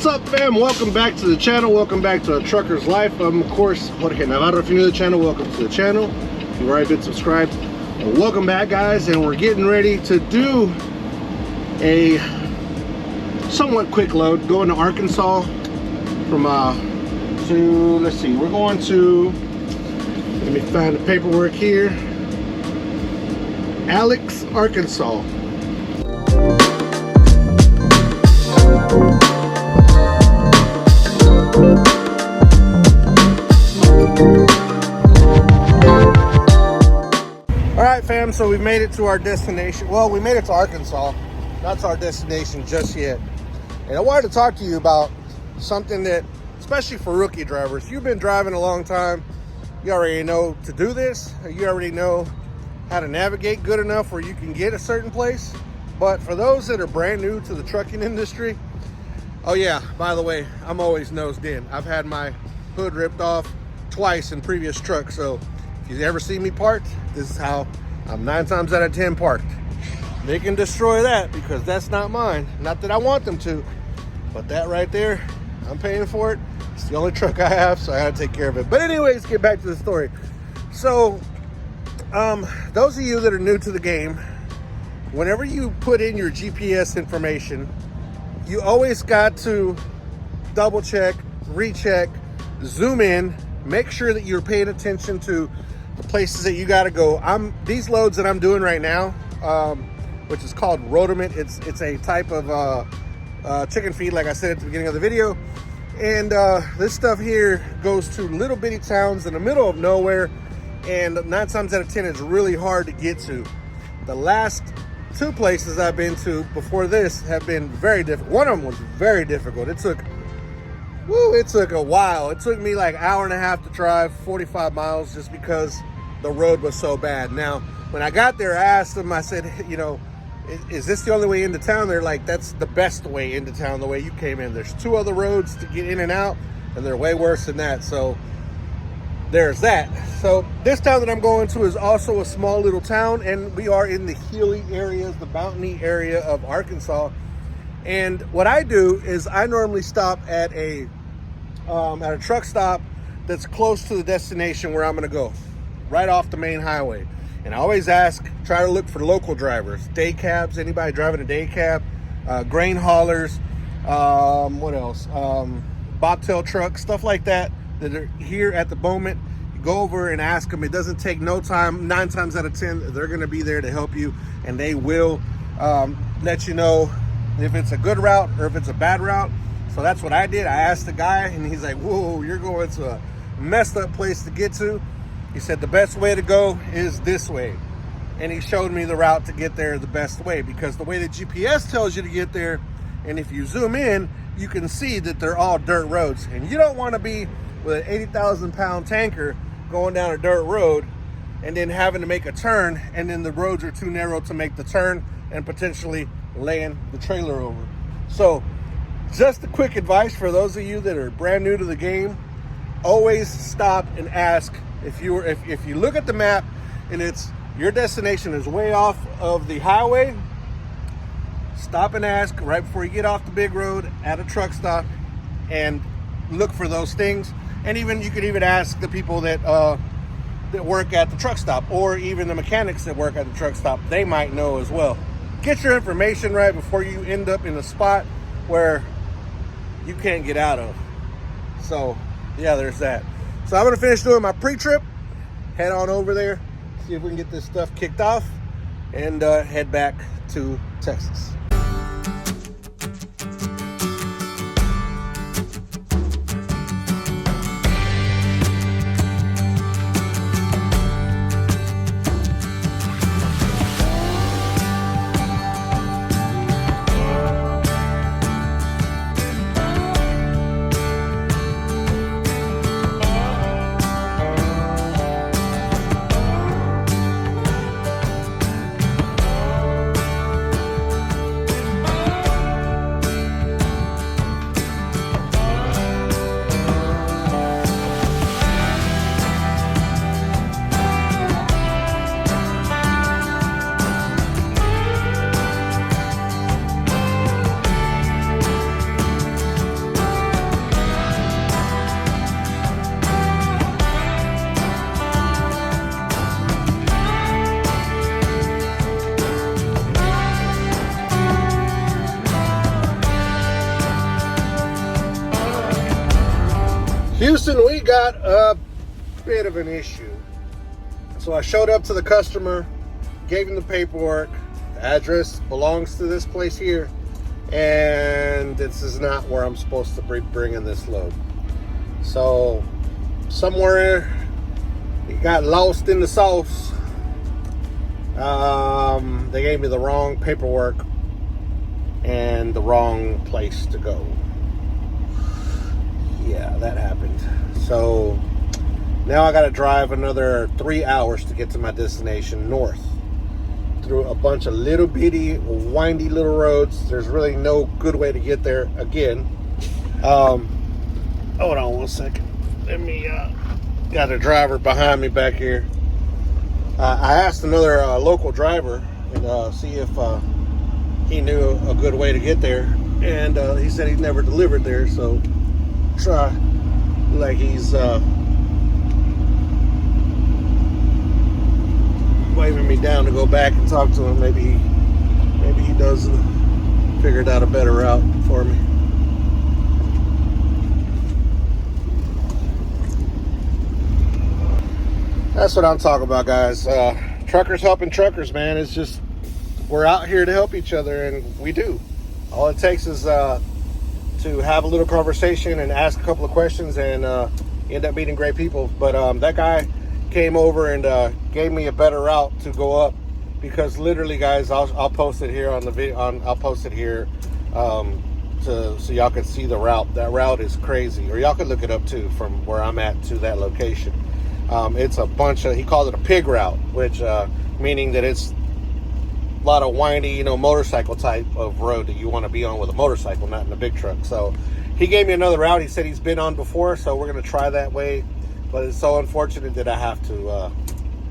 What's up, fam? Welcome back to the channel. Welcome back to A Trucker's Life. I'm, of course, Jorge Navarro. If you're new to the channel, welcome to the channel. If you've already been subscribed, welcome back, guys. And we're getting ready to do a somewhat quick load going to Arkansas from to, let's see, we're going to, let me find the paperwork here, Alex, Arkansas. Alright, fam, so we've made it to our destination. Well, we made it to Arkansas. That's our destination just yet. And I wanted to talk to you about something that, especially for rookie drivers, you've been driving a long time, you already know to do this, you already know how to navigate good enough where you can get a certain place. But for those that are brand new to the trucking industry, oh yeah, by the way, I'm always nosed in. I've had my hood ripped off twice in previous trucks, so if you ever see me parked, this is how I'm 9 times out of 10 parked. They can destroy that because that's not mine. Not that I want them to, but that right there, I'm paying for it. It's the only truck I have, so I gotta take care of it. But anyways, get back to the story. So, those of you that are new to the game, whenever you put in your GPS information, you always got to double check, recheck, zoom in, make sure that you're paying attention to the places that you got to go. These loads that I'm doing right now, which is called Rotomint. It's a type of chicken feed, like I said at the beginning of the video. And this stuff here goes to little bitty towns in the middle of nowhere, and 9 times out of 10 it's really hard to get to. The last 2 places I've been to before this have been very difficult. One of them was very difficult. It took a while. It took me like 1.5 hours to drive 45 miles just because the road was so bad. Now, when I got there, I asked them, I said, you know, is this the only way into town? They're like, that's the best way into town, the way you came in. There's 2 other roads to get in and out, and they're way worse than that. So there's that. So this town that I'm going to is also a small little town, and we are in the hilly areas, the mountainy area of Arkansas. And what I do is I normally stop at a truck stop that's close to the destination where I'm going to go, right off the main highway. And I always try to look for local drivers, day cabs, anybody driving a day cab, grain haulers, what else? Bobtail trucks, stuff like that are here at the moment. You go over and ask them. It doesn't take no time. 9 times out of 10, they're going to be there to help you, and they will let you know if it's a good route or if it's a bad route. So that's what I did. I asked the guy, and he's like, whoa, you're going to a messed up place to get to. He said the best way to go is this way. And he showed me the route to get there the best way, because the way the GPS tells you to get there, and if you zoom in, you can see that they're all dirt roads. And you don't want to be with an 80,000-pound tanker going down a dirt road and then having to make a turn, and then the roads are too narrow to make the turn and potentially laying the trailer over. So just a quick advice for those of you that are brand new to the game: always stop and ask. If you look at the map and your destination is way off of the highway, stop and ask right before you get off the big road at a truck stop and look for those things. And you could even ask the people that work at the truck stop, or even the mechanics that work at the truck stop. They might know as well. Get your information right before you end up in a spot where you can't get out of. So yeah, there's that. So I'm going to finish doing my pre-trip, head on over there, see if we can get this stuff kicked off, and head back to Texas. Houston, we got a bit of an issue. So I showed up to the customer, gave him the paperwork. The address belongs to this place here, and this is not where I'm supposed to be bringing this load. So somewhere it got lost in the sauce. They gave me the wrong paperwork and the wrong place to go. Yeah, that happened. So now I got to drive another 3 hours to get to my destination north through a bunch of little bitty, windy little roads. There's really no good way to get there again. Hold on one second. Let me, got a driver behind me back here. I asked another local driver and see if he knew a good way to get there. And he said he's never delivered there, so try like he's waving me down to go back and talk to him. Maybe he does figured out a better route for me. That's what I'm talking about, guys. Truckers helping truckers, man. It's just, we're out here to help each other, and we do. All it takes is to have a little conversation and ask a couple of questions, and end up meeting great people. But that guy came over and gave me a better route to go up, because literally, guys, I'll post it here on the video. I'll post it here so y'all can see the route. That route is crazy, or y'all can look it up too from where I'm at to that location. It's a bunch of, he called it a pig route, which meaning that it's a lot of windy, motorcycle type of road that you want to be on with a motorcycle, not in a big truck. So he gave me another route. He said he's been on before, so we're going to try that way. But it's so unfortunate that I have to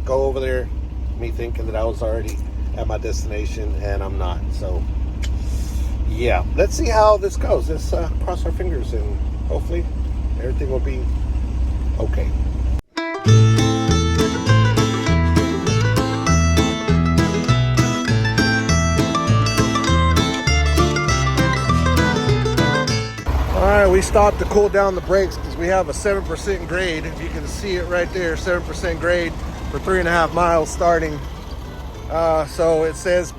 go over there, me thinking that I was already at my destination, and I'm not. So yeah, let's see how this goes. Let's cross our fingers, and hopefully everything will be okay. Alright, we stopped to cool down the brakes because we have a 7% grade. If you can see it right there, 7% grade for 3.5 miles starting. So it says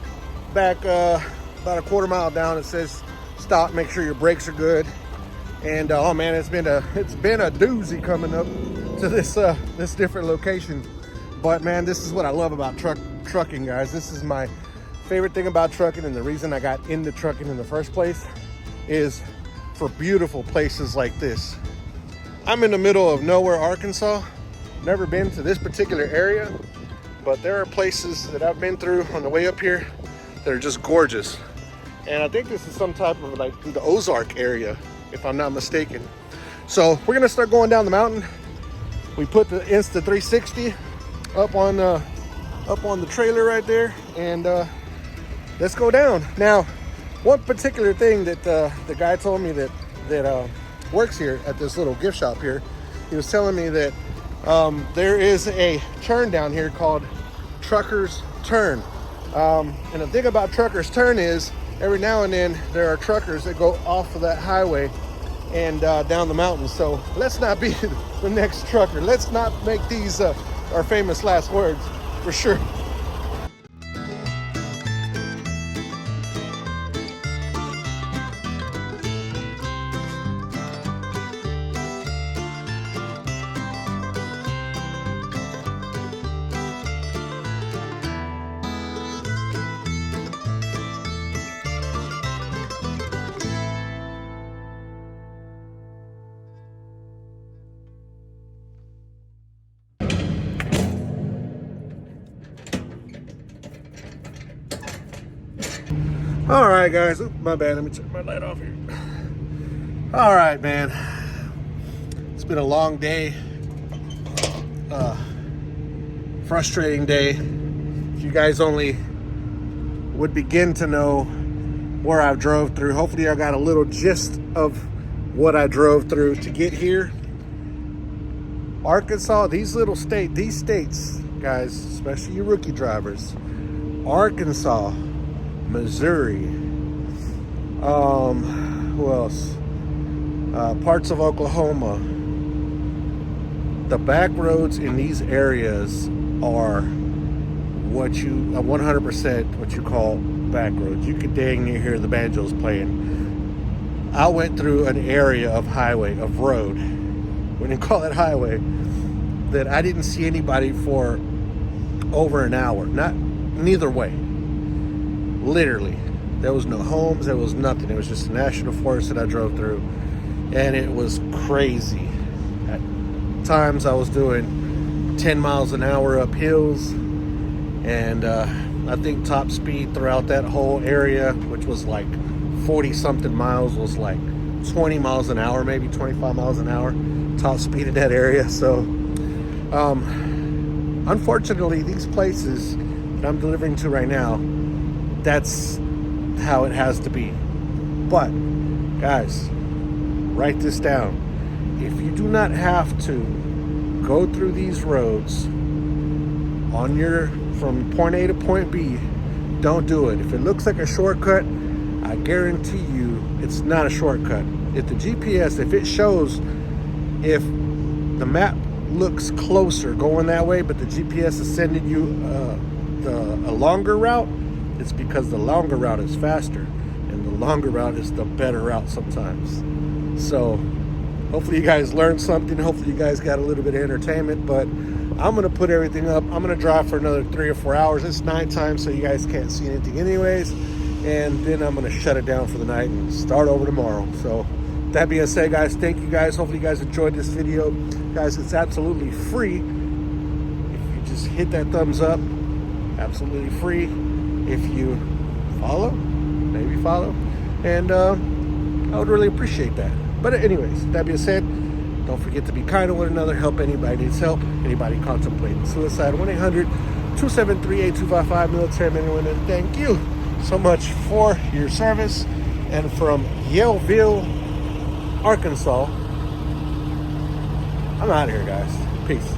back about a quarter mile down, it says stop, make sure your brakes are good. And oh man, it's been a doozy coming up to this different location. But man, this is what I love about trucking, guys. This is my favorite thing about trucking, and the reason I got into trucking in the first place is for beautiful places like this. I'm in the middle of nowhere, Arkansas. Never been to this particular area, but there are places that I've been through on the way up here that are just gorgeous. And I think this is some type of like the Ozark area, if I'm not mistaken. So we're gonna start going down the mountain. We put the Insta360 up on the trailer right there, and let's go down. Now, one particular thing that the guy told me that works here at this little gift shop here, he was telling me that there is a turn down here called Trucker's Turn. And the thing about Trucker's Turn is every now and then there are truckers that go off of that highway and down the mountain. So let's not be the next trucker. Let's not make these our famous last words, for sure. All right, guys. Oops, my bad. Let me turn my light off here. All right, man. It's been a long day. Frustrating day. If you guys only would begin to know where I drove through. Hopefully I got a little gist of what I drove through to get here. Arkansas, these states, guys, especially you rookie drivers. Arkansas, Missouri, who else? Parts of Oklahoma, The back roads in these areas are what you 100% what you call back roads. You could dang near hear the banjos playing. I went through an area of highway, of road, we didn't call it highway, that I didn't see anybody for over an hour. Neither way. Literally. There was no homes, there was nothing. It was just a national forest that I drove through. And it was crazy. At times I was doing 10 miles an hour up hills. And I think top speed throughout that whole area, which was like 40 something miles, was like 20 miles an hour, maybe 25 miles an hour top speed in that area. So unfortunately, these places that I'm delivering to right now, that's how it has to be. But guys, write this down. If you do not have to go through these roads on your from point A to point B, don't do it. If it looks like a shortcut, I guarantee you it's not a shortcut. If the GPS, if it shows, if the map looks closer going that way, but the GPS is sending you a longer route, it's because the longer route is faster, and the longer route is the better route sometimes. So hopefully you guys learned something. Hopefully you guys got a little bit of entertainment, but I'm going to put everything up. I'm going to drive for another 3 or 4 hours. It's nighttime, so you guys can't see anything anyways. And then I'm going to shut it down for the night and start over tomorrow. So that being said, guys, thank you guys. Hopefully you guys enjoyed this video. Guys, it's absolutely free. If you just hit that thumbs up, absolutely free. If you follow, maybe follow. And I would really appreciate that. But anyways, that being said, don't forget to be kind to one another. Help anybody needs help. Anybody contemplating suicide, 1-800-273-8255. Military men and women, thank you so much for your service. And from Yaleville, Arkansas, I'm out of here, guys. Peace.